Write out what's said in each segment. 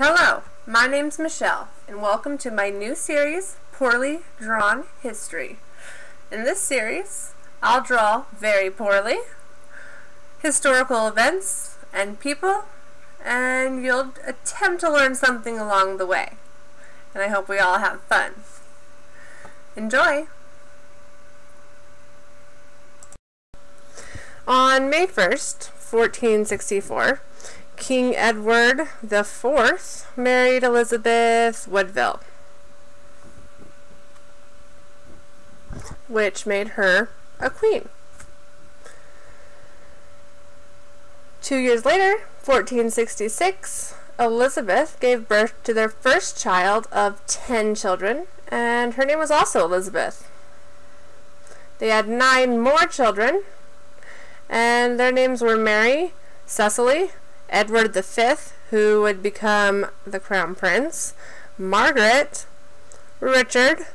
Hello, my name's Michelle, and welcome to my new series, Poorly Drawn History. In this series, I'll draw very poorly historical events and people, and you'll attempt to learn something along the way. And I hope we all have fun. Enjoy! On May 1st, 1464, King Edward IV married Elizabeth Woodville, which made her a queen. 2 years later, 1466, Elizabeth gave birth to their first child of 10 children, and her name was also Elizabeth. They had 9 more children, and their names were Mary, Cecily, Edward V, who would become the Crown Prince, Margaret, Richard,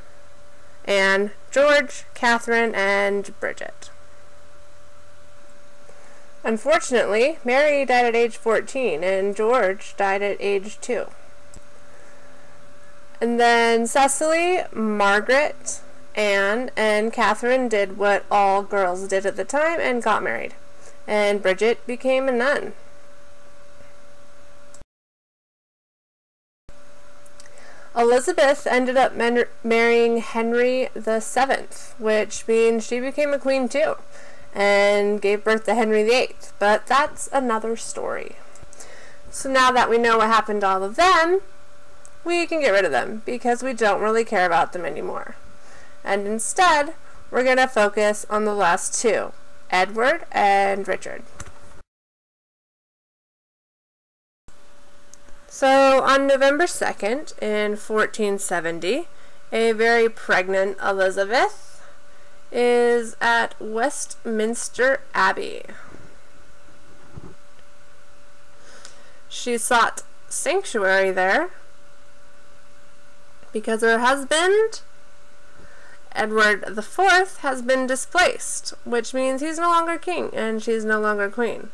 Anne, George, Catherine, and Bridget. Unfortunately, Mary died at age 14, and George died at age 2. And then Cecily, Margaret, Anne, and Catherine did what all girls did at the time and got married. And Bridget became a nun. Elizabeth ended up marrying Henry VII, which means she became a queen too, and gave birth to Henry VIII, but that's another story. So now that we know what happened to all of them, we can get rid of them, because we don't really care about them anymore. And instead, we're going to focus on the last two, Edward and Richard. So, on November 2nd, in 1470, a very pregnant Elizabeth is at Westminster Abbey. She sought sanctuary there because her husband, Edward IV, has been displaced, which means he's no longer king and she's no longer queen.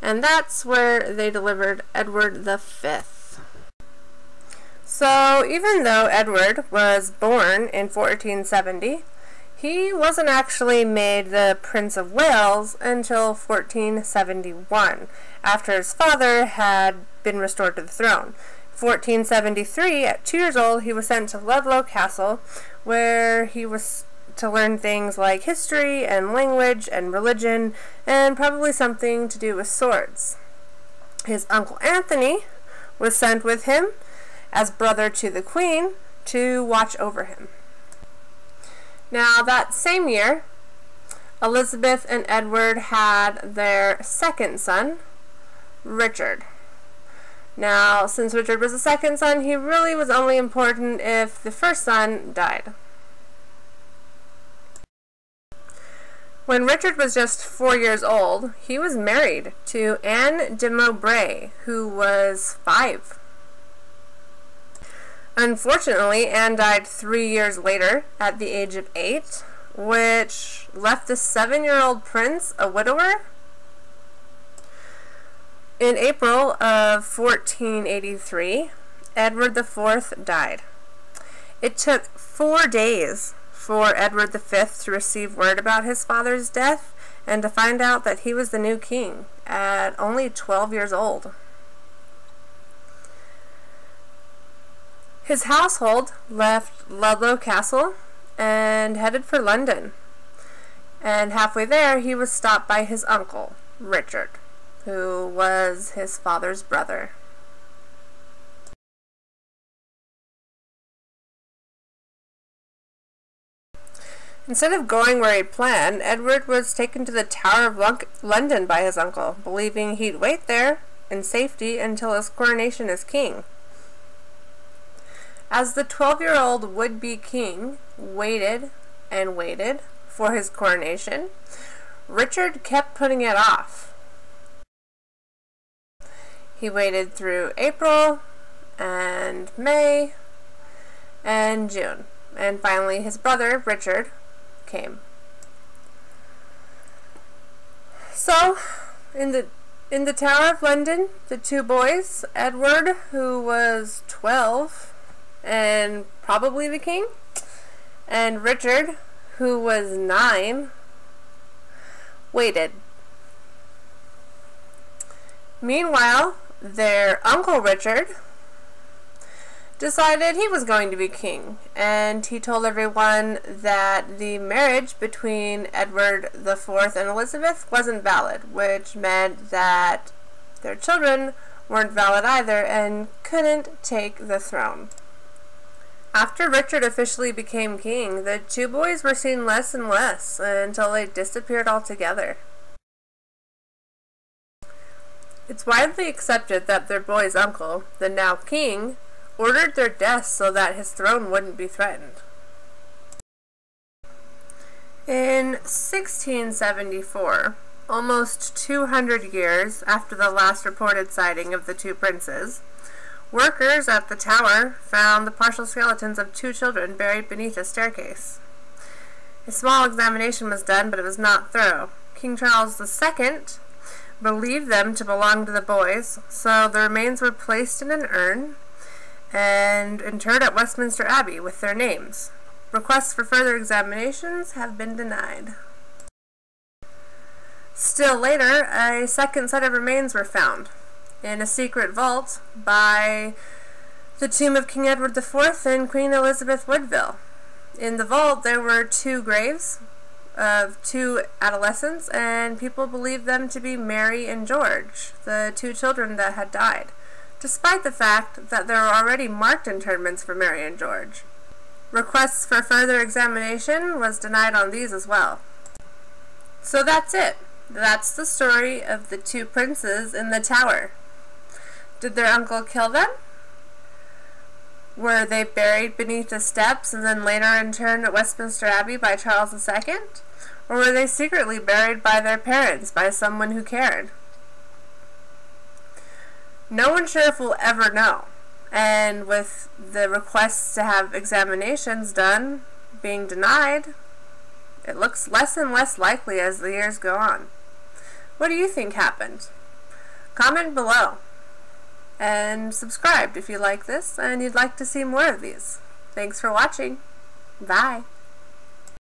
And that's where they delivered Edward V. So, even though Edward was born in 1470, he wasn't actually made the Prince of Wales until 1471, after his father had been restored to the throne. 1473, at 2 years old, he was sent to Ludlow Castle, where he was to learn things like history and language and religion, and probably something to do with swords. His uncle Anthony was sent with him as brother to the Queen to watch over him. Now, that same year, Elizabeth and Edward had their second son, Richard. Now, since Richard was the second son, he really was only important if the first son died. When Richard was just 4 years old, he was married to Anne de Mowbray, who was 5. Unfortunately, Anne died 3 years later, at the age of 8, which left the 7-year-old prince a widower. In April of 1483, Edward IV died. It took 4 days for Edward V to receive word about his father's death and to find out that he was the new king at only 12 years old. His household left Ludlow Castle and headed for London. And halfway there, he was stopped by his uncle, Richard, who was his father's brother. Instead of going where he'd planned, Edward was taken to the Tower of London by his uncle, believing he'd wait there in safety until his coronation as king. As the 12-year-old would-be king waited and waited for his coronation, Richard kept putting it off. He waited through April and May and June, and finally his brother, Richard, came. So, in the In the Tower of London, the two boys, Edward, who was 12 and probably the king, and Richard, who was 9, waited. Meanwhile, their uncle Richard decided he was going to be king, and he told everyone that the marriage between Edward IV and Elizabeth wasn't valid, which meant that their children weren't valid either and couldn't take the throne. After Richard officially became king, the two boys were seen less and less until they disappeared altogether. It's widely accepted that their boy's uncle, the now king, ordered their deaths so that his throne wouldn't be threatened. In 1674, almost 200 years after the last reported sighting of the two princes, workers at the tower found the partial skeletons of two children buried beneath a staircase. A small examination was done, but it was not thorough. King Charles II believed them to belong to the boys, so the remains were placed in an urn and interred at Westminster Abbey with their names. Requests for further examinations have been denied. Still later, a second set of remains were found in a secret vault by the tomb of King Edward IV and Queen Elizabeth Woodville. In the vault there were two graves of two adolescents, and people believed them to be Mary and George, the two children that had died, despite the fact that there were already marked interments for Mary and George. Requests for further examination was denied on these as well. So that's it. That's the story of the two princes in the tower. Did their uncle kill them? Were they buried beneath the steps and then later interned at Westminster Abbey by Charles II? Or were they secretly buried by their parents, by someone who cared? No one's sure if we'll ever know. And with the requests to have examinations done being denied, it looks less and less likely as the years go on. What do you think happened? Comment below. And subscribe if you like this and you'd like to see more of these. Thanks for watching. Bye.